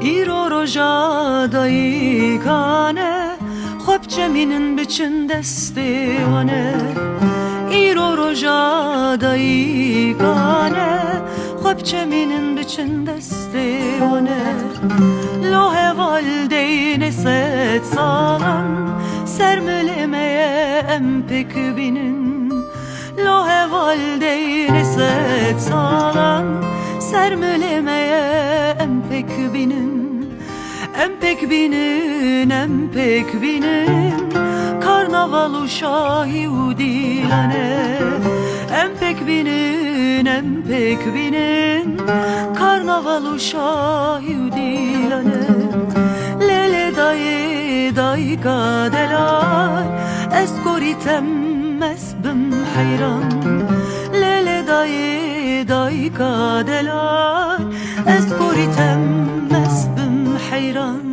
ایرو رجادایی کانه خوب چمینن بچن دستیوانه ایرو رجادایی کانه خوب چمینن بچن دستیوانه لوه والدین ست سالان sermelemeye empek binin Lohe valdeyn set salan sermelemeye empek binin Empek binin, empek binin Karnaval uşağı Yahudilane Empek binin, empek binin Karnaval uşağı Yahudilane Lele dayı dayı kadelar Eskoritem mesbim hayran Lele dayı dayı kadelar Eskoritem mesbim hayran